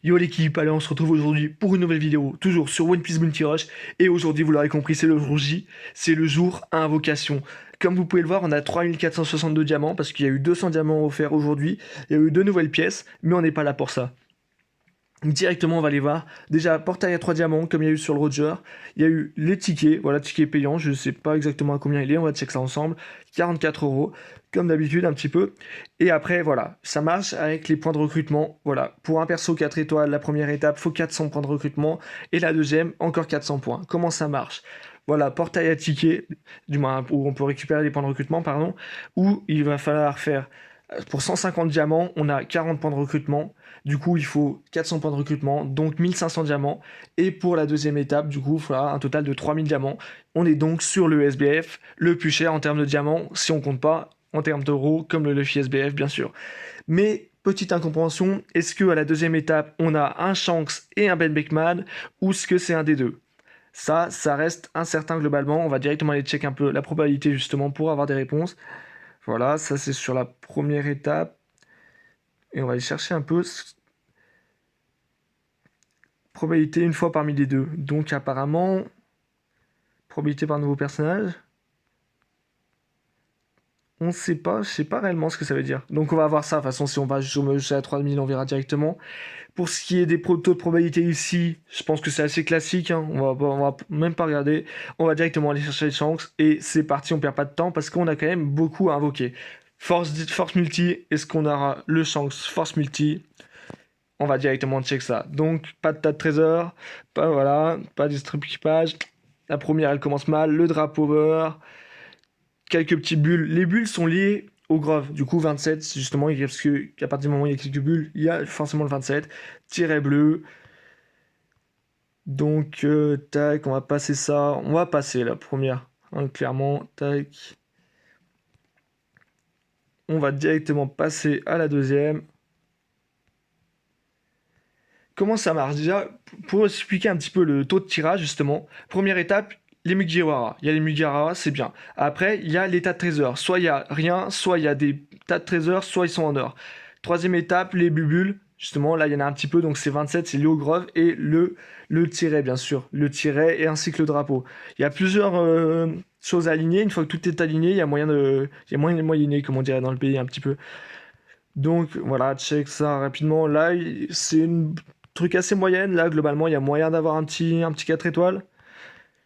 Yo l'équipe, allez on se retrouve aujourd'hui pour une nouvelle vidéo, toujours sur One Piece Multi Rush, et aujourd'hui vous l'aurez compris c'est le jour J, c'est le jour à invocation. Comme vous pouvez le voir on a 3462 diamants parce qu'il y a eu 200 diamants offerts aujourd'hui, il y a eu 2 nouvelles pièces, mais on n'est pas là pour ça. Directement on va aller voir, déjà portail à 3 diamants comme il y a eu sur le Roger, il y a eu les tickets, voilà ticket payant, je sais pas exactement à combien il est, on va check ça ensemble, 44 euros, comme d'habitude un petit peu, et après voilà, ça marche avec les points de recrutement, voilà, pour un perso 4 étoiles, la première étape, faut 400 points de recrutement, et la deuxième, encore 400 points, comment ça marche? Voilà, portail à tickets, du moins où on peut récupérer les points de recrutement, pardon, où il va falloir faire, pour 150 diamants, on a 40 points de recrutement, du coup, il faut 400 points de recrutement, donc 1500 diamants. Et pour la deuxième étape, du coup, il faudra un total de 3000 diamants. On est donc sur le SBF, le plus cher en termes de diamants, si on compte pas en termes d'euros, comme le Luffy SBF, bien sûr. Mais, petite incompréhension, est-ce que à la deuxième étape, on a un Shanks et un Ben Beckman, ou est-ce que c'est un des deux? Ça reste incertain globalement. On va directement aller check un peu la probabilité, justement, pour avoir des réponses. Voilà, ça c'est sur la première étape. Et on va aller chercher un peu probabilité une fois parmi les deux. Donc apparemment, probabilité par nouveau personnage. On ne sait pas, je sais pas réellement ce que ça veut dire. Donc on va voir ça, de toute façon si on va jusqu'à 3000 on verra directement. Pour ce qui est des taux de probabilité ici, je pense que c'est assez classique, hein. On va même pas regarder. On va directement aller chercher les chances et c'est parti, on perd pas de temps parce qu'on a quand même beaucoup à invoquer. Force multi, est-ce qu'on aura le chance force multi? On va directement check ça. Donc, pas de tas de trésors, pas voilà, pas de strip équipage. La première, elle commence mal. Le drapeau over, quelques petites bulles. Les bulles sont liées au grove. Du coup, 27, justement, parce qu'à partir du moment où il y a quelques bulles, il y a forcément le 27. Tiret bleu. Donc, tac, on va passer ça. On va passer la première, hein, clairement. Tac. On va directement passer à la deuxième. Comment ça marche? Déjà, pour expliquer un petit peu le taux de tirage, justement, première étape, les Mugiwara. Il y a les Mugiwara, c'est bien. Après, il y a les tas de trésors. Soit il y a rien, soit il y a des tas de trésors, soit ils sont en or. Troisième étape, les bubules. Justement, là, il y en a un petit peu, donc c'est 27, c'est lié au grove. Et le tiret, bien sûr. Le tiret et ainsi que le drapeau. Il y a plusieurs choses à aligner. Une fois que tout est aligné, il y a moyen de moyenner, comme on dirait dans le pays, un petit peu. Donc voilà, check ça rapidement. Là, c'est une truc assez moyenne. Là, globalement, il y a moyen d'avoir un petit 4 étoiles.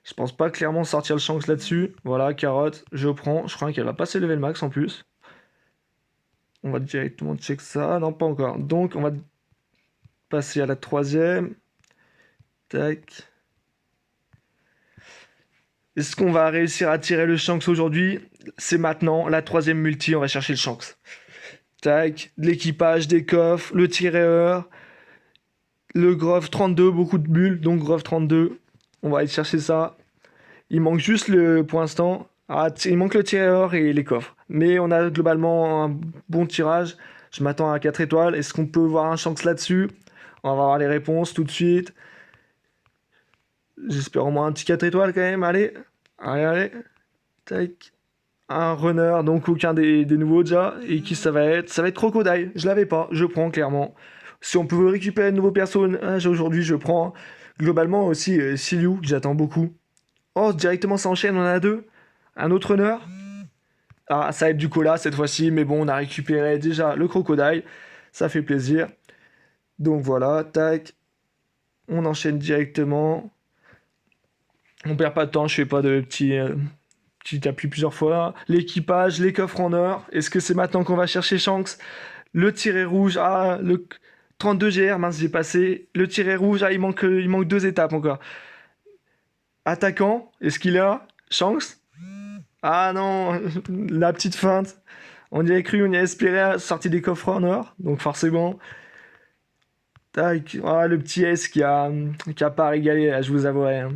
Je pense pas clairement sortir le chance là-dessus. Voilà, carotte, je prends. Je crois qu'elle va passer level max en plus. On va directement check ça. Non, pas encore. Donc, on va passer à la troisième. Tac. Est-ce qu'on va réussir à tirer le Shanks aujourd'hui? C'est maintenant. La troisième multi, on va chercher le Shanks. Tac. De l'équipage, des coffres, le tireur. Le Grove 32, beaucoup de bulles, donc Grove 32. On va aller chercher ça. Il manque juste pour l'instant. Ah, il manque le tireur et les coffres. Mais on a globalement un bon tirage. Je m'attends à 4 étoiles. Est-ce qu'on peut voir un chance là-dessus? On va voir les réponses tout de suite. J'espère au moins un petit 4 étoiles quand même. Allez. Allez, allez. Tac. Un runner, donc aucun des nouveaux déjà. Et qui ça va être? Ça va être Crocodile. Je l'avais pas. Je prends clairement. Si on peut récupérer de nouveaux personnages aujourd'hui, je prends. Globalement aussi, Silyu, que j'attends beaucoup. Oh, directement ça enchaîne, on en a deux. Un autre runner. Ah, ça va être du cola cette fois-ci, mais bon, on a récupéré déjà le crocodile. Ça fait plaisir. Donc voilà, tac. On enchaîne directement. On perd pas de temps, je fais pas de petit appui plusieurs fois. L'équipage, les coffres en or. Est-ce que c'est maintenant qu'on va chercher Shanks? Le tiret rouge, ah, le 32 GR, mince, j'ai passé. Le tiret rouge, ah, il manque 2 étapes encore. Attaquant, est-ce qu'il a Shanks? Ah non, la petite feinte. On y a cru, on y a espéré, sorti des coffres en or, donc forcément. Tac, ah, le petit S qui a pas régalé, là, je vous avouerai, hein.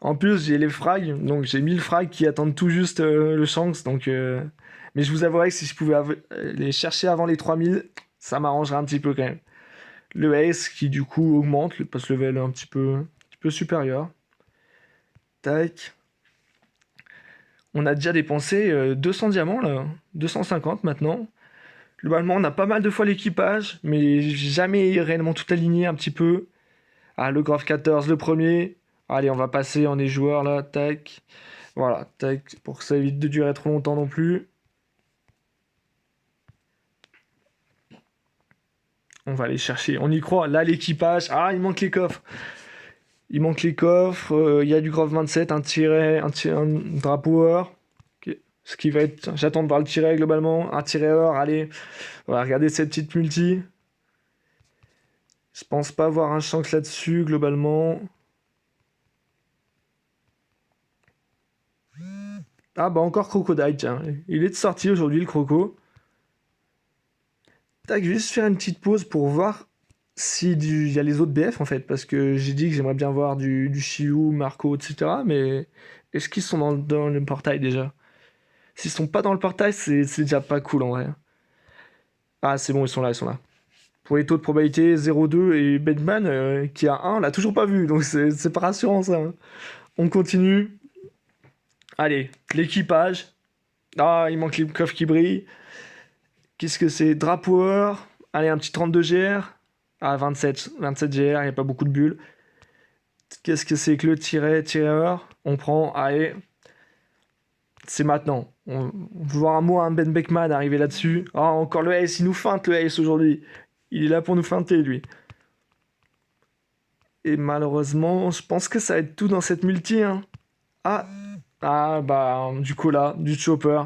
En plus, j'ai les frags, donc j'ai 1000 frags qui attendent tout juste le Shanks, donc... Mais je vous avouerai que si je pouvais les chercher avant les 3000, ça m'arrangerait un petit peu quand même. Le S qui du coup augmente, le pass level un un petit peu supérieur. Tac. On a déjà dépensé 200 diamants là, 250 maintenant. Globalement, on a pas mal de fois l'équipage, mais jamais réellement tout aligné un petit peu. Ah, le Grove 14, le premier. Allez, on va passer, on est joueur là, tac. Voilà, tac, pour que ça évite de durer trop longtemps non plus. On va aller chercher, on y croit. Là, l'équipage. Ah, il manque les coffres. Il manque les coffres. Il y a du Grove 27, un tiret, un drapeau or. Ok. Ce qui va être. J'attends de voir le tiret globalement. Un tiret or, allez. On va regarder cette petite multi. Je pense pas avoir un chance là-dessus globalement. Ah bah encore Crocodile, tiens. Il est de sortie aujourd'hui le Croco. Tac, je vais juste faire une petite pause pour voir s'il y a les autres BF en fait. Parce que j'ai dit que j'aimerais bien voir du Chiou, Marco, etc. Mais est-ce qu'ils sont dans le portail déjà? S'ils sont pas dans le portail, c'est déjà pas cool en vrai. Ah c'est bon, ils sont là, ils sont là. Pour les taux de probabilité 0,2 et Batman qui a 1, on l'a toujours pas vu. Donc c'est pas rassurant ça, hein. On continue. Allez, l'équipage. Ah, il manque les coffres qui brillent. Qu'est-ce que c'est? Drapower. Allez, un petit 32 GR. Ah, 27 GR, il n'y a pas beaucoup de bulles. Qu'est-ce que c'est que le tireur? On prend, allez. C'est maintenant. On veut voir un Ben Beckman arriver là-dessus. Ah, encore le Ace, il nous feinte le Ace aujourd'hui. Il est là pour nous feinter, lui. Et malheureusement, je pense que ça va être tout dans cette multi, hein. Ah, bah, du coup là, du Chopper.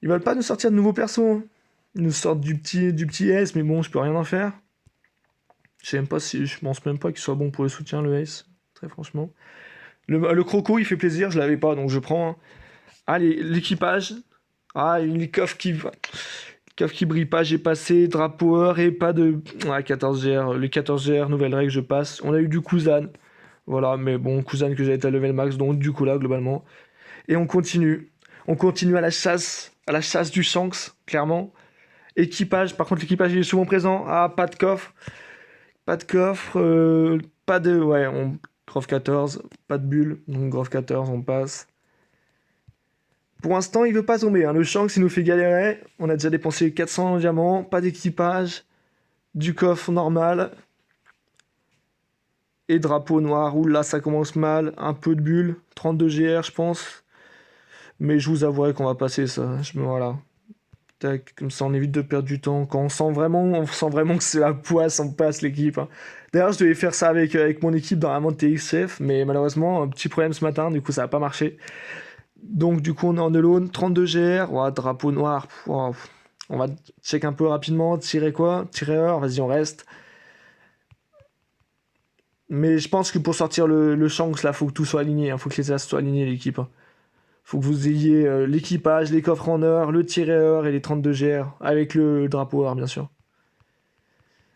Ils veulent pas nous sortir de nouveaux persos. Ils nous sortent du petit S, mais bon, je peux rien en faire. Je sais même pas si, je pense même pas qu'il soit bon pour le soutien, le S. Très franchement. Le Croco, il fait plaisir, je l'avais pas, donc je prends, hein. Allez, l'équipage. Ah, les coffres qui brillent pas, j'ai passé. Drapeau or et pas de. Ah, 14 GR. Les 14 GR, nouvelle règle, je passe. On a eu du Kuzan. Voilà, mais bon, Kuzan que j'ai été à level max, donc du coup là, globalement. Et on continue. On continue à la chasse du Shanks, clairement. Équipage, par contre, l'équipage il est souvent présent. Ah, pas de coffre. Pas de coffre. Pas de. Ouais, Grove 14, pas de bulle. Donc, Grove 14, on passe. Pour l'instant, il veut pas tomber, hein. Le Shanks, il nous fait galérer. On a déjà dépensé 400 diamants. Pas d'équipage. Du coffre normal. Et drapeau noir. Ouh là, ça commence mal. Un peu de bulle. 32 GR, je pense. Mais je vous avouerai qu'on va passer ça. Voilà. Tac, comme ça on évite de perdre du temps. Quand on sent vraiment que c'est la poisse, on passe l'équipe, hein. D'ailleurs, je devais faire ça avec mon équipe dans la mode TXF, mais malheureusement, un petit problème ce matin, du coup ça n'a pas marché. Donc du coup on est en alone, 32 GR, ouais, drapeau noir. Wow. On va check un peu rapidement, tirer quoi? Tirer heure, vas-y on reste. Mais je pense que pour sortir le Shanks, là, faut que tout soit aligné, hein. Faut que les as soient alignés, l'équipe, hein. Faut que vous ayez l'équipage, les coffres en or, le tireur et les 32 GR, avec le drapeau or, bien sûr.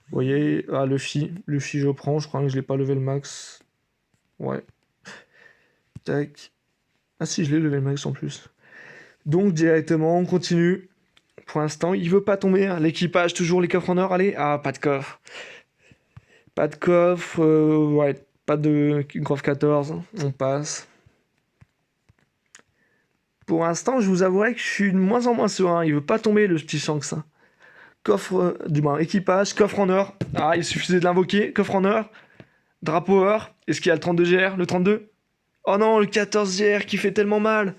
Vous voyez, ah, Luffy, je prends, je crois que je l'ai pas levé le max. Ouais. Tac. Ah si, je l'ai levé le max en plus. Donc directement, on continue. Pour l'instant, il veut pas tomber, hein. L'équipage, toujours les coffres en or, allez. Ah, pas de coffre. Pas de coffre, ouais, pas de Grove 14, on passe. Pour l'instant, je vous avouerai que je suis de moins en moins serein. Il veut pas tomber, le petit Shanks, hein. Coffre, du moins équipage, coffre en or. Ah, il suffisait de l'invoquer. Coffre en or. Drapeau or. Est-ce qu'il y a le 32 GR, le 32? Oh non, le 14 GR qui fait tellement mal.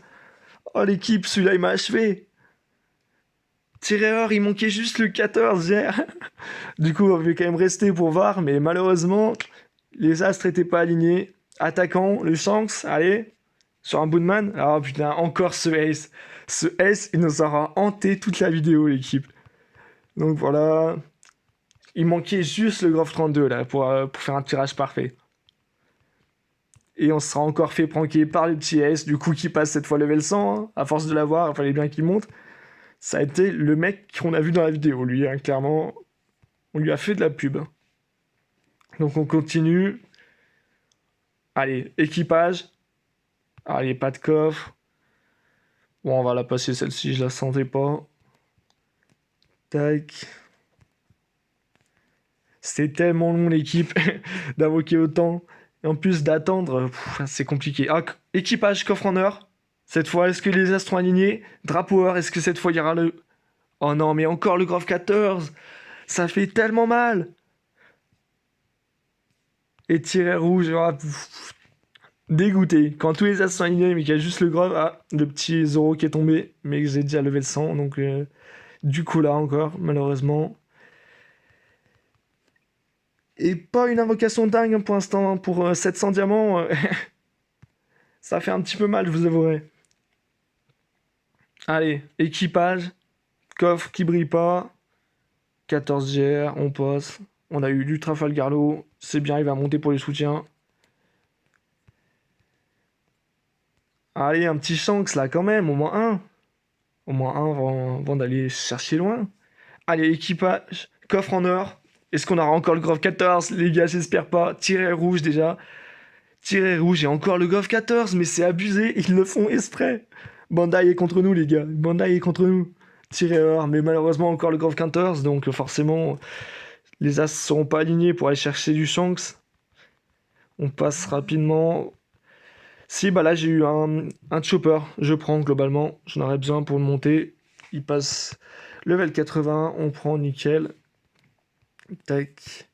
Oh l'équipe, celui-là il m'a achevé. Tiré or, il manquait juste le 14 GR. Du coup, on va quand même rester pour voir, mais malheureusement, les astres étaient pas alignés. Attaquant, le Shanks, allez. Sur un Boonman. Ah putain, encore ce Ace. Ce Ace, il nous aura hanté toute la vidéo, l'équipe. Donc voilà. Il manquait juste le Grove 32 là pour faire un tirage parfait. Et on se sera encore fait pranker par le petit S, du coup qui passe cette fois level 100, hein. À force de l'avoir, il fallait bien qu'il monte. Ça a été le mec qu'on a vu dans la vidéo, lui, hein, clairement. On lui a fait de la pub. Donc on continue. Allez, équipage. Allez, pas de coffre. Bon, on va la passer celle-ci, je la sentais pas. Tac. C'était tellement long l'équipe d'invoquer autant. Et en plus d'attendre, c'est compliqué. Ah, équipage, coffre en or. Cette fois, est-ce que les astres sont alignés? Drapeau or, est-ce que cette fois il y aura le. Oh non, mais encore le Grove 14. Ça fait tellement mal. Et tiret rouge. Ah, dégoûté. Quand tous les as sont alignés, mais qu'il y a juste le Grove. Ah, le petit Zoro qui est tombé. Mais que j'ai déjà levé le 100. Donc, du coup, là encore, malheureusement. Et pas une invocation dingue hein, pour l'instant. Pour 700 diamants, ça fait un petit peu mal, je vous avouerai. Allez, équipage. Coffre qui brille pas. 14 GR, on passe. On a eu du Trafalgar-Law. C'est bien, il va monter pour les soutiens. Allez, un petit Shanks là quand même, au moins un. Au moins un avant d'aller chercher loin. Allez, équipage, coffre en or. Est-ce qu'on aura encore le Grove 14? Les gars, j'espère pas. Tiret rouge déjà. Tiret rouge et encore le Grove 14, mais c'est abusé, ils le font exprès. Bandai est contre nous, les gars. Bandai est contre nous. Tiret or, mais malheureusement encore le Grove 14, donc forcément, les as seront pas alignés pour aller chercher du Shanks. On passe rapidement. Si, bah là j'ai eu un chopper, je prends globalement, j'en aurais besoin pour le monter. Il passe level 80, on prend nickel. Tac.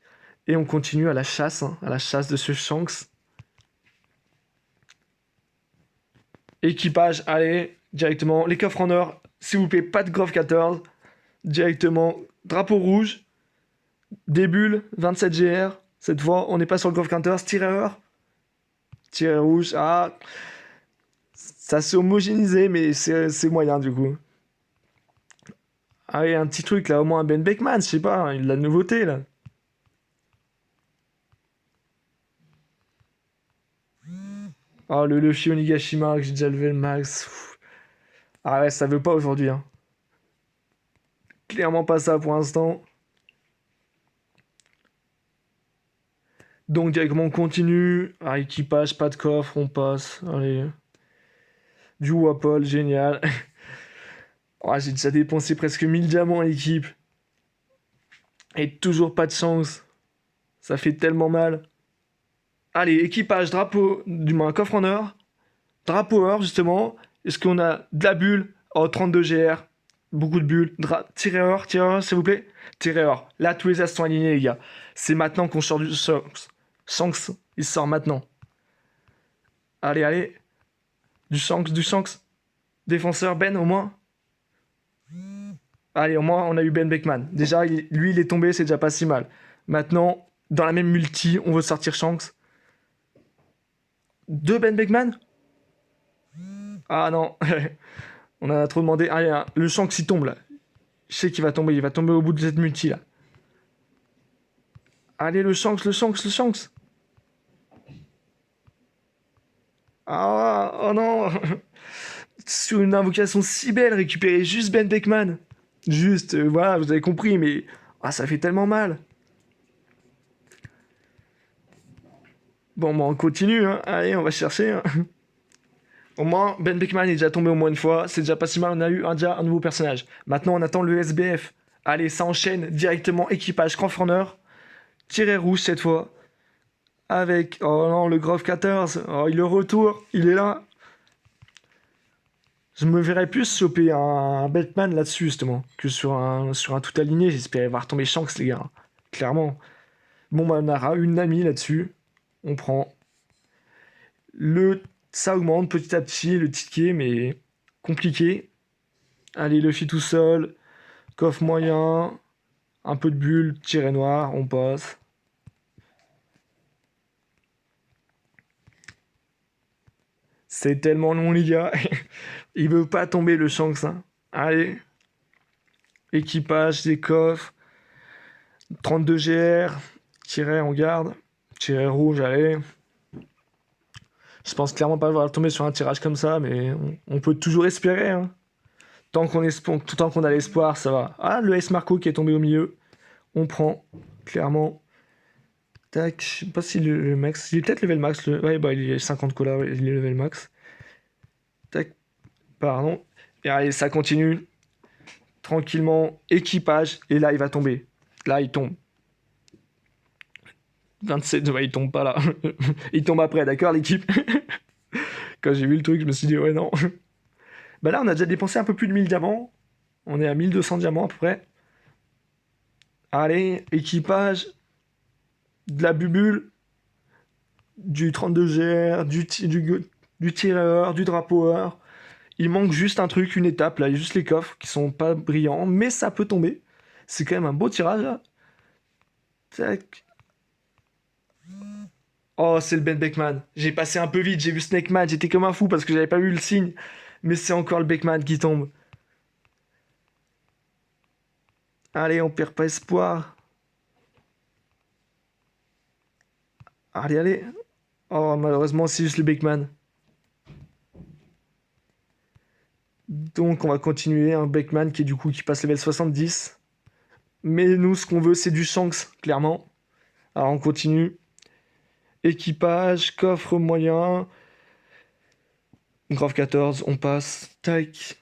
Et on continue à la chasse, hein, à la chasse de ce Shanks. Équipage, allez, directement. Les coffres en or, s'il vous plaît, pas de Grove 14. Directement, drapeau rouge. Des bulles, 27 GR. Cette fois, on n'est pas sur le Grove 14. Tireur. Tiret rouge, ah. Ça s'est homogénéisé, mais c'est moyen du coup. Allez, un petit truc là, au moins un Ben Beckman, je sais pas, hein, il a de la nouveauté là. Oh, le Luffy Onigashima, que j'ai déjà levé le max. Pff. Ah ouais, ça veut pas aujourd'hui, hein. Clairement pas ça pour l'instant. Donc directement on continue. Ah, équipage, pas de coffre, on passe. Allez. Du Wapol, génial. Oh, j'ai déjà dépensé presque 1000 diamants à l'équipe. Et toujours pas de chance. Ça fait tellement mal. Allez, équipage, drapeau, du moins coffre en or. Drapeau or, justement. Est-ce qu'on a de la bulle? Oh, 32 GR. Beaucoup de bulles. Tirez or, s'il vous plaît. Tirez or. Là, tous les as sont alignés, les gars. C'est maintenant qu'on sort du Shanks. Shanks, il sort maintenant. Allez, allez. Du Shanks, du Shanks. Défenseur, Ben, au moins. Allez, au moins, on a eu Ben Beckman. Déjà, lui, il est tombé, c'est déjà pas si mal. Maintenant, dans la même multi, on veut sortir Shanks. Deux Ben Beckman? Ah non. On en a trop demandé. Allez, hein, le Shanks, il tombe, là. Je sais qu'il va tomber. Il va tomber au bout de cette multi, là. Allez, le Shanks, le Shanks, le Shanks. Ah, oh non. Sur une invocation si belle, récupérer juste Ben Beckman. Juste, voilà, vous avez compris, mais ah, ça fait tellement mal. Bon, bah, on continue, hein. Allez, on va chercher, hein. Au moins, Ben Beckman est déjà tombé au moins une fois. C'est déjà pas si mal, on a eu déjà un nouveau personnage. Maintenant, on attend le SBF. Allez, ça enchaîne directement. Équipage Cranfrunner. Tiret rouge cette fois. Avec, oh non, le Grove 14. Oh, il est retour. Il est là. Je me verrais plus choper un Batman là-dessus, justement, que sur un tout aligné. J'espérais voir tomber Shanks, les gars. Clairement. Bon, bah, on aura une amie là-dessus. On prend. Ça augmente petit à petit le ticket, mais compliqué. Allez, Luffy tout seul. Coffre moyen. Un peu de bulle. Tiret noir. On passe. C'est tellement long, les gars. Il veut pas tomber le Shanks, hein. Allez. Équipage, des coffres. 32 GR. Tiret en garde. Tiret rouge, allez. Je pense clairement pas voir tomber sur un tirage comme ça, mais on peut toujours espérer, hein. Tant qu'on a l'espoir, ça va. Ah, le S Marco qui est tombé au milieu. On prend, clairement. Tac, je sais pas s'il est le max. Il est peut-être level max. Ouais, bah il est 50 colas, ouais, il est level max. Tac, pardon. Et allez, ça continue. Tranquillement, équipage. Et là, il va tomber. Là, il tombe. 27, ouais, il tombe pas là. Il tombe après, d'accord, l'équipe? Quand j'ai vu le truc, je me suis dit, ouais, non. Bah là, on a déjà dépensé un peu plus de 1000 diamants. On est à 1200 diamants à peu près. Allez, équipage, de la bubule, du 32GR, du tireur, du drapeaueur. Il manque juste un truc, une étape, là. Il y a juste les coffres qui sont pas brillants, mais ça peut tomber. C'est quand même un beau tirage, là. Tac. Oh, c'est le Ben Beckman. J'ai passé un peu vite, j'ai vu Snake Man, j'étais comme un fou parce que j'avais pas vu le signe. Mais c'est encore le Beckman qui tombe. Allez, on perd pas espoir. Allez, allez. Oh, malheureusement, c'est juste le Beckman. Donc, on va continuer. Un Beckman qui, du coup, qui passe level 70. Mais nous, ce qu'on veut, c'est du Shanks, clairement. Alors, on continue. Équipage, coffre moyen. Grave 14, on passe. Tac.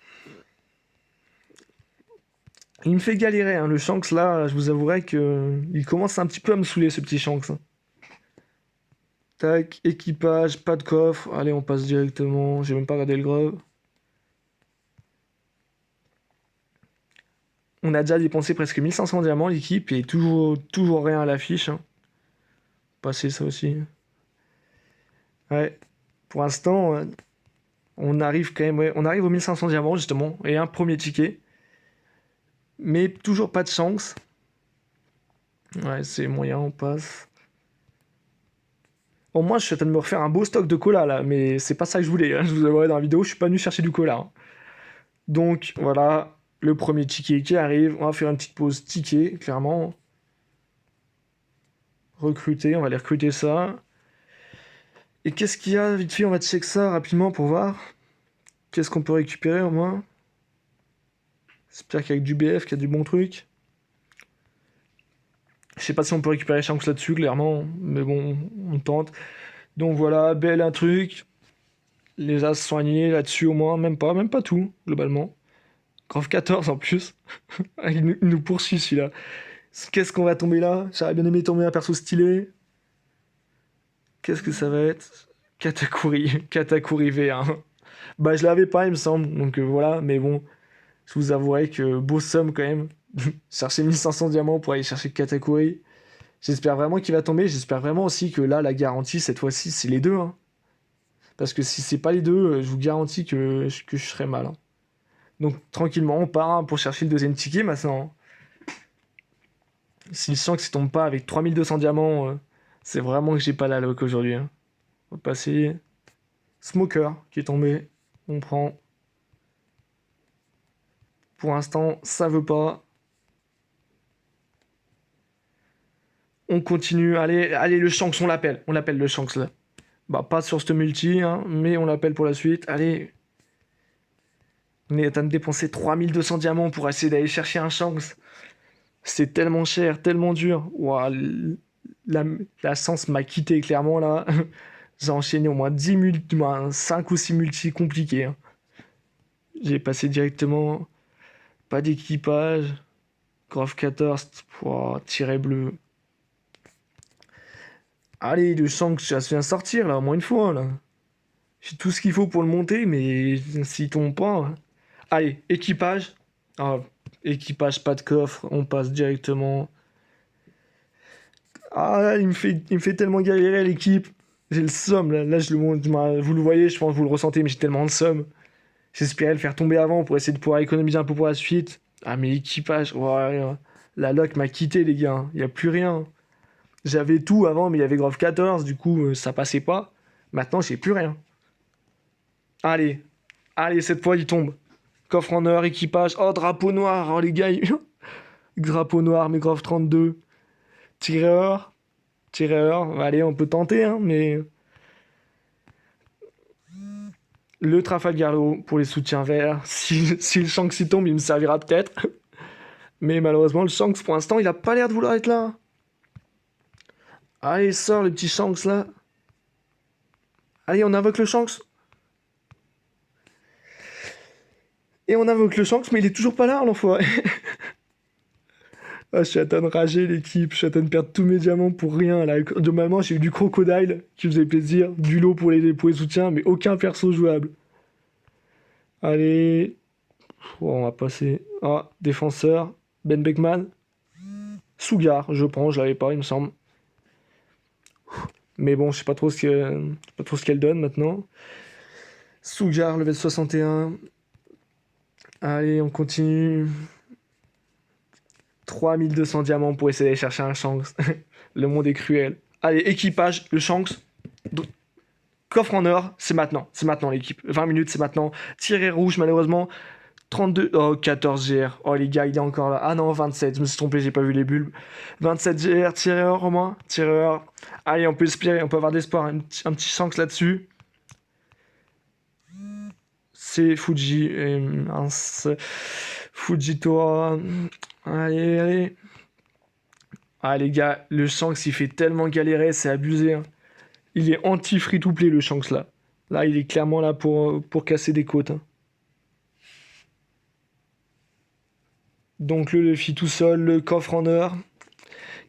Il me fait galérer, hein. Le Shanks, là, je vous avouerai que il commence un petit peu à me saouler, ce petit Shanks, hein. Tac, équipage, pas de coffre. Allez, on passe directement. J'ai même pas regardé le grove. On a déjà dépensé presque 1500 diamants, l'équipe, et toujours rien à l'affiche, hein. Passer ça aussi. Ouais. Pour l'instant, on arrive quand même, ouais, on arrive aux 1500 diamants, justement, et un premier ticket. Mais toujours pas de chance. Ouais, c'est moyen, on passe. Au moins, je suis en train de me refaire un beau stock de cola, là, mais c'est pas ça que je voulais, hein. Je vous avouerai dans la vidéo, je suis pas venu chercher du cola, hein. Donc, voilà, le premier ticket qui arrive. On va faire une petite pause ticket, clairement. Recruter, on va aller recruter ça. Et qu'est-ce qu'il y a, vite fait, on va check ça rapidement pour voir. Qu'est-ce qu'on peut récupérer, au moins. J'espère qu'avec du BF, qu'il y a du bon truc. Je sais pas si on peut récupérer Shanks là-dessus, clairement, mais bon, on tente. Donc voilà, bel un truc. Les as soignés là-dessus au moins, même pas tout, globalement. Grave 14 en plus. Il nous poursuit celui-là. Qu'est-ce qu'on va tomber là? J'aurais bien aimé tomber un perso stylé. Qu'est-ce que ça va être? Katakuri, Katakuri V1. Bah je l'avais pas il me semble, donc voilà, mais bon, je vous avouerai que beau somme quand même. Chercher 1500 diamants pour aller chercher Katakuri. J'espère vraiment qu'il va tomber, j'espère vraiment aussi que là, la garantie, cette fois-ci, c'est les deux, hein. Parce que si c'est pas les deux, je vous garantis que je serai mal, hein. Donc tranquillement, on part, hein, pour chercher le deuxième ticket maintenant. S'il sent que ça tombe pas avec 3200 diamants, c'est vraiment que j'ai pas la loc aujourd'hui, hein. On va passer. Smoker qui est tombé. On prend. Pour l'instant, ça veut pas. On continue. Allez, allez, le Shanks, on l'appelle. On l'appelle le Shanks là. Bah, pas sur ce multi, hein, mais on l'appelle pour la suite. Allez. On est en train de dépenser 3200 diamants pour essayer d'aller chercher un Shanks. C'est tellement cher, tellement dur. Ouah, la chance m'a quitté clairement là. J'ai enchaîné au moins 10 multi, 5 ou 6 multi compliqués, hein. J'ai passé directement. Pas d'équipage. Grave 14. Ouah, tiret bleu. Allez, le Shanks, ça vient sortir là, au moins une fois là. J'ai tout ce qu'il faut pour le monter, mais s'il tombe pas, hein. Allez, équipage. Ah, équipage, pas de coffre, on passe directement. Ah, il me fait tellement galérer l'équipe. J'ai le somme là, là je le monte, vous le voyez, je pense que vous le ressentez, mais j'ai tellement de somme. J'espérais le faire tomber avant pour essayer de pouvoir économiser un peu pour la suite. Ah, mais l'équipage, ouais, la loc m'a quitté les gars, il n'y a plus rien. J'avais tout avant, mais il y avait grave 14, du coup ça passait pas. Maintenant j'ai plus rien. Allez, allez, cette fois il tombe. Coffre en or, équipage. Oh, drapeau noir, oh les gars. Drapeau noir, mais grave 32. Tireur. Tireur. Allez, on peut tenter, hein, mais. Le Trafalgar Law pour les soutiens verts. Si le Shanks y tombe, il me servira peut-être. Mais malheureusement, le Shanks, pour l'instant, il a pas l'air de vouloir être là. Allez, sors le petit Shanks là. Allez, on invoque le Shanks. Et on invoque le Shanks, mais il est toujours pas là, l'enfoiré. Ah, je suis à train de rager l'équipe, je suis à train de perdre tous mes diamants pour rien là. Normalement, j'ai eu du crocodile qui faisait plaisir, du lot pour les soutiens, mais aucun perso jouable. Allez, Oh, on va passer. Ah, défenseur. Ben Beckman. Sougar, je prends, je l'avais pas, il me semble. Mais bon, je sais pas trop pas trop ce qu'elle donne maintenant. Sougar, level 61. Allez, on continue. 3200 diamants pour essayer d'aller chercher un Shanks. Le monde est cruel. Allez, équipage, le Shanks. Coffre en or, c'est maintenant l'équipe. 20 minutes, c'est maintenant. Tiret rouge, malheureusement. 32, oh, 14 GR. Oh, les gars, il est encore là. Ah non, 27, je me suis trompé, j'ai pas vu les bulbes. 27 GR, tireur au moins. Tireur. Allez, on peut espérer, on peut avoir d'espoir. Un petit Shanks là-dessus. C'est Fuji. Mince. Fujitora. Allez, allez. Ah, les gars, le Shanks, il fait tellement galérer, c'est abusé, hein. Il est anti-free-to-play, le Shanks, là. Là, il est clairement là pour casser des côtes, hein. Donc, le Luffy tout seul, le coffre en or.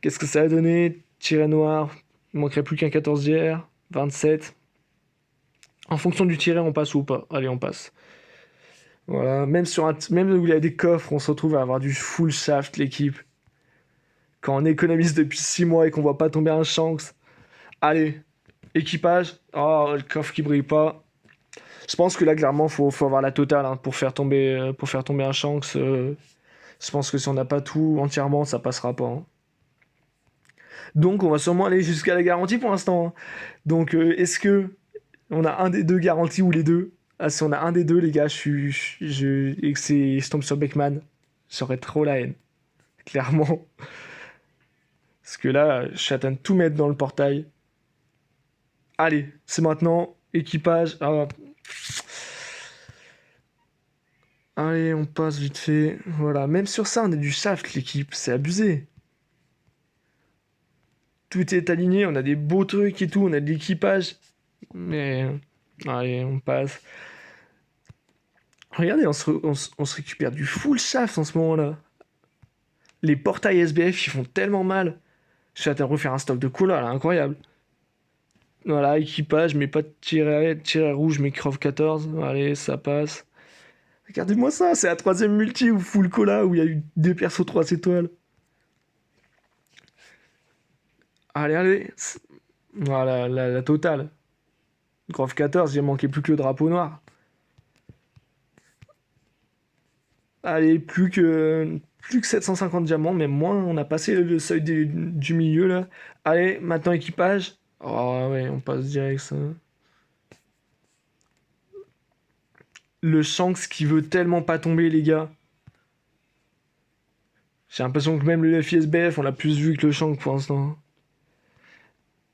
Qu'est-ce que ça a donné? Tiret noir. Il manquerait plus qu'un 14 GR. 27. En fonction du tiret, on passe ou pas? Allez, on passe. Voilà. Même où il y a des coffres, on se retrouve à avoir du full shaft, l'équipe. Quand on économise depuis 6 mois et qu'on voit pas tomber un Shanks. Allez, équipage. Oh, le coffre qui brille pas. Je pense que là, clairement, faut avoir la totale, hein, pour faire tomber un Shanks. Je pense que si on n'a pas tout entièrement, ça passera pas, hein. Donc, on va sûrement aller jusqu'à la garantie pour l'instant, hein. Donc, est-ce que on a un des deux garantis ou les deux? Ah, si on a un des deux, les gars, et que je tombe sur Beckman, j'aurais trop la haine. Clairement. Parce que là, je suis en train de tout mettre dans le portail. Allez, c'est maintenant. Équipage. Ah. Allez, on passe vite fait. Voilà, même sur ça, on a du shaft, l'équipe. C'est abusé. Tout est aligné, on a des beaux trucs et tout, on a de l'équipage. Mais... Allez, on passe. Regardez, on se récupère du full shaft en ce moment-là. Les portails SBF, ils font tellement mal. Je suis en train de refaire un stock de cola, là, incroyable. Voilà, équipage, mais pas de tiret rouge, mais crove 14. Allez, ça passe. Regardez-moi ça, c'est la troisième multi ou full cola où il y a eu des persos 3 étoiles. Allez, allez. Voilà, la totale. Grove 14, il manquait plus que le drapeau noir. Allez, plus que 750 diamants, mais moins, on a passé le seuil du milieu là. Allez, maintenant équipage. Oh ouais, on passe direct ça. Le Shanks qui veut tellement pas tomber, les gars. J'ai l'impression que même le FISBF, on l'a plus vu que le Shanks pour l'instant.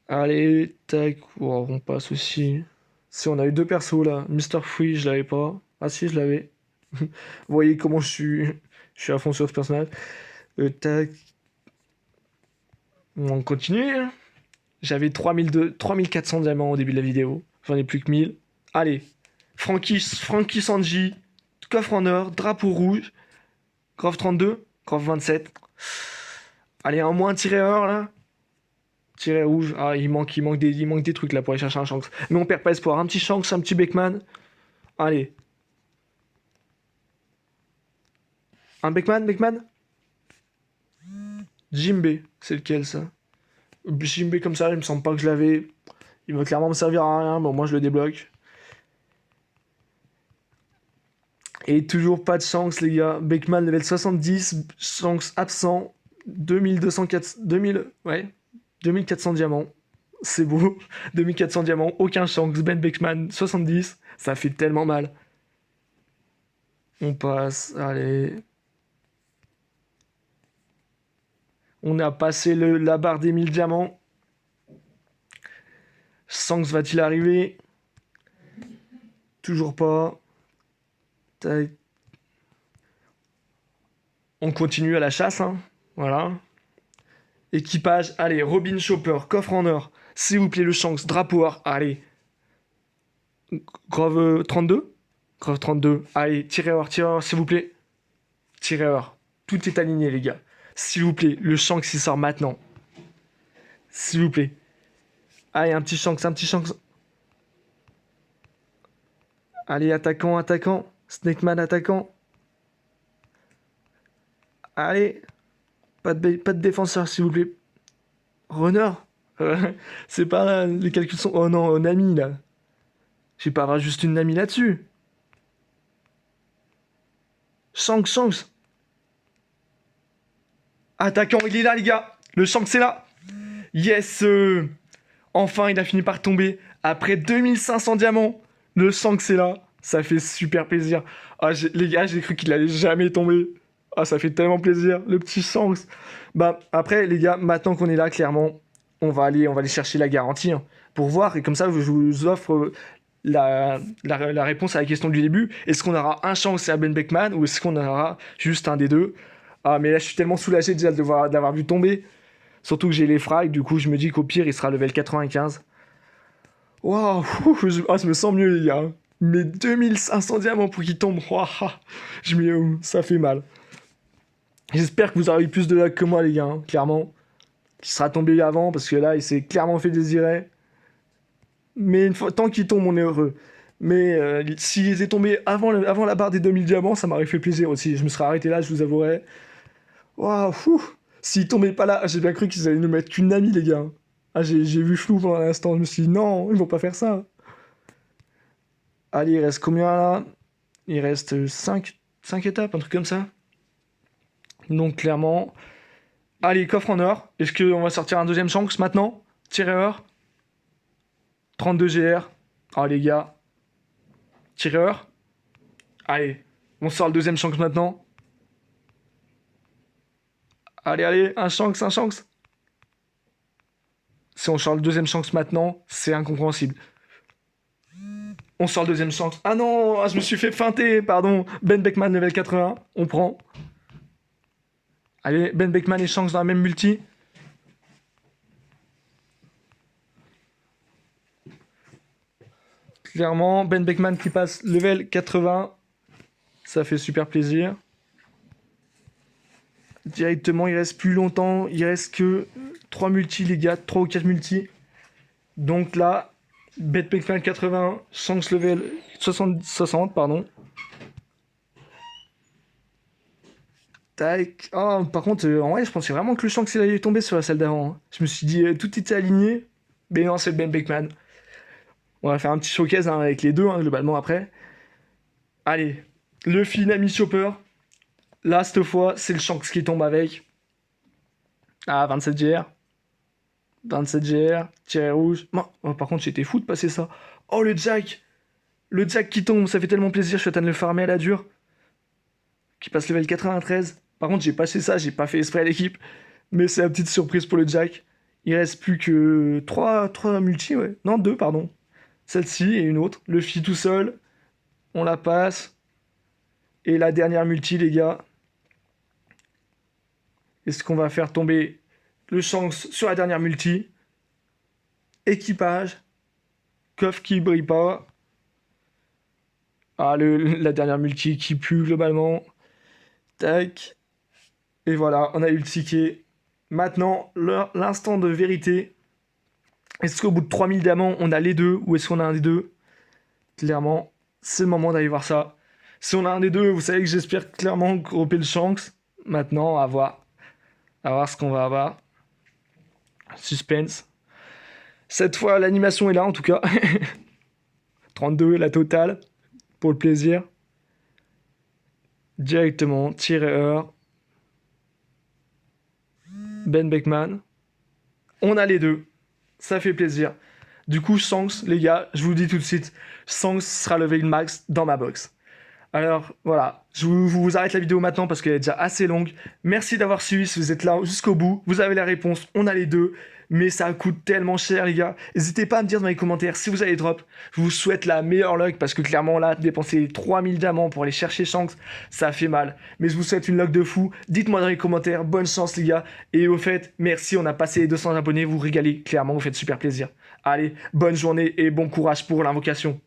Allez, tac. Oh, on passe aussi. Si on a eu deux persos là. Mister Free, je l'avais pas. Ah si, je l'avais. Vous voyez comment je suis à fond sur ce personnage. Tac. On continue, hein. J'avais 3400 diamants au début de la vidéo. J'en ai plus que 1000. Allez. Frankie Sanji. Coffre en or. Drapeau rouge. Grove 32. Grove 27. Allez, un moins tiré or là. Tiré rouge. Ah, il manque des trucs là pour aller chercher un Shanks. Mais on perd pas espoir. Un petit Shanks, un petit Beckman. Allez. Un Beckman? Jimbe. C'est lequel ça? Jimbe comme ça, il me semble pas que je l'avais. Il va clairement me servir à rien. Bon, moi je le débloque. Et toujours pas de Shanks, les gars. Beckman level 70. Shanks absent. 2204. 2000. Ouais. 2400 diamants. C'est beau. 2400 diamants. Aucun Shanks. Ben Beckman 70. Ça fait tellement mal. On passe. Allez. On a passé la barre des 1000 diamants. Shanks va-t-il arriver? Toujours pas. Tac. On continue à la chasse, hein. Voilà. Équipage, allez, Robin Chopper, coffre en or. S'il vous plaît, le Shanks, drapeau or, allez. Grove 32? Grove 32. Allez, tirez or, s'il vous plaît. Tirez or. Tout est aligné, les gars. S'il vous plaît, le Shanks, il sort maintenant. S'il vous plaît. Allez, un petit Shanks. Allez, attaquant. Snakeman attaquant. Allez, pas de défenseur, s'il vous plaît. Runner. C'est pas là, les calculs sont... Oh non, Nami, là. Je vais pas avoir juste une Nami là-dessus. Shanks. Attaquant, il est là, les gars. Le Shanks, c'est là. Yes. Enfin, il a fini par tomber. Après 2500 diamants, le Shanks, c'est là. Ça fait super plaisir. Ah, les gars, j'ai cru qu'il allait jamais tomber. Ah, ça fait tellement plaisir, le petit Shanks. Bah, après, les gars, maintenant qu'on est là, clairement, on va aller chercher la garantie, hein, pour voir. Et comme ça, je vous offre la réponse à la question du début. Est-ce qu'on aura un Shanks et un Ben Beckman, ou est-ce qu'on aura juste un des deux? Ah, mais là, je suis tellement soulagé déjà de l'avoir vu tomber. Surtout que j'ai les frags, du coup, je me dis qu'au pire, il sera level 95. Waouh, je me sens mieux, les gars. Mais 2500 diamants pour qu'il tombe. Waouh, ça fait mal. J'espère que vous aurez eu plus de luck que moi, les gars, hein, clairement. Qui sera tombé avant, parce que là, il s'est clairement fait désirer. Mais tant qu'il tombe, on est heureux. Mais s'il était tombé avant la barre des 2000 diamants, ça m'aurait fait plaisir aussi. Je me serais arrêté là, je vous avouerai. Waouh, fou. S'il tombait pas là, j'ai bien cru qu'ils allaient nous mettre qu'une amie, les gars. Ah, j'ai vu flou pendant l'instant. Je me suis dit, non, ils vont pas faire ça. Allez, il reste combien là? Il reste 5 étapes, un truc comme ça. Donc, clairement. Allez, coffre en or. Est-ce qu'on va sortir un deuxième Shanks maintenant? Tireur. 32 GR. Ah, les gars. Tireur. Allez, on sort le deuxième Shanks maintenant. Allez, un Shanks. Si on sort le deuxième Shanks maintenant, c'est incompréhensible. On sort le deuxième Shanks. Ah non, je me suis fait feinter, pardon. Ben Beckman, level 80, on prend. Allez, Ben Beckman et Shanks dans la même multi. Clairement, Ben Beckman qui passe level 80. Ça fait super plaisir. Directement, il reste plus longtemps. Il reste que 3 multis, les gars. 3 ou 4 multis. Donc là, Ben Beckman 80, Shanks level 60, pardon. Tac. Oh, par contre, en vrai, je pensais vraiment que le Shanks il allait tomber sur la salle d'avant, hein. Je me suis dit, tout était aligné. Mais non, c'est Ben Beckman. On va faire un petit showcase, hein, avec les deux, hein, globalement, après. Allez, Luffy, Nami, Chopper. Là, cette fois, c'est le Shanks qui tombe avec. Ah, 27 GR. 27 GR, tiré rouge. Oh, par contre, j'étais fou de passer ça. Oh, le Jack. Le Jack qui tombe, ça fait tellement plaisir. Je suis en train de le farmer à la dure. Qui passe level 93. Par contre, j'ai passé ça, j'ai pas fait esprit à l'équipe. Mais c'est la petite surprise pour le Jack. Il reste plus que 3 multi, ouais. Non, 2, pardon. Celle-ci et une autre. Le Luffy tout seul. On la passe. Et la dernière multi, les gars. Est-ce qu'on va faire tomber le Shanks sur la dernière multi? Équipage. Coffre qui brille pas. Ah, la dernière multi qui pue globalement. Tac. Et voilà, on a eu le ticket. Maintenant, l'instant de vérité. Est-ce qu'au bout de 3000 diamants, on a les deux ou est-ce qu'on a un des deux? Clairement, c'est le moment d'aller voir ça. Si on a un des deux, vous savez que j'espère clairement grouper le Shanks. Maintenant, à voir. À voir ce qu'on va avoir. Suspense. Cette fois, l'animation est là en tout cas. 32, la totale. Pour le plaisir. Directement, tireur. Ben Beckman. On a les deux. Ça fait plaisir. Du coup, Shanks, les gars, je vous le dis tout de suite, Shanks sera level max dans ma box. Alors voilà, je vous arrête la vidéo maintenant parce qu'elle est déjà assez longue. Merci d'avoir suivi, si vous êtes là jusqu'au bout, vous avez la réponse, on a les deux. Mais ça coûte tellement cher, les gars. N'hésitez pas à me dire dans les commentaires si vous avez drop. Je vous souhaite la meilleure luck parce que clairement là, dépenser 3000 diamants pour aller chercher Shanks, ça fait mal. Mais je vous souhaite une luck de fou. Dites-moi dans les commentaires, bonne chance les gars. Et au fait, merci, on a passé les 200 abonnés, vous régalez, clairement, vous faites super plaisir. Allez, bonne journée et bon courage pour l'invocation.